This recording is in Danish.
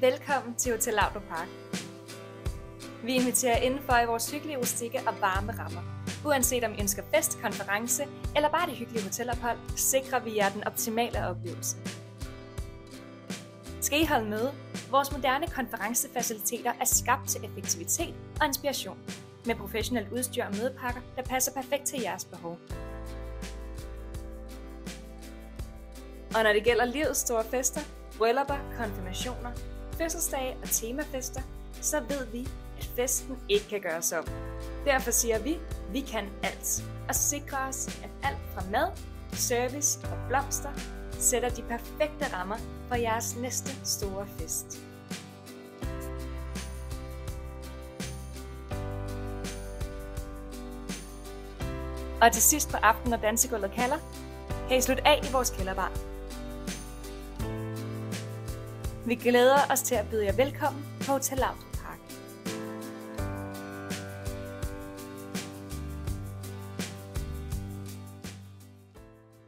Velkommen til Hotel Laudrup Park. Vi inviterer indenfor i vores hyggelige, rustikke og varme rammer. Uanset om I ønsker fest, konference eller bare det hyggelige hotelophold, sikrer vi jer den optimale oplevelse. Skal I holde møde? Vores moderne konferencefaciliteter er skabt til effektivitet og inspiration, med professionelt udstyr og mødepakker, der passer perfekt til jeres behov. Og når det gælder livets store fester, bryllupper, konfirmationer, fødselsdage og temafester, så ved vi, at festen ikke kan gøres om. Derfor siger vi kan alt, og sikrer os, at alt fra mad, service og blomster sætter de perfekte rammer for jeres næste store fest. Og til sidst på aftenen, når dansegulvet kalder, kan I slutte af i vores kælderbar. Vi glæder os til at byde jer velkommen på Hotel Laudrup.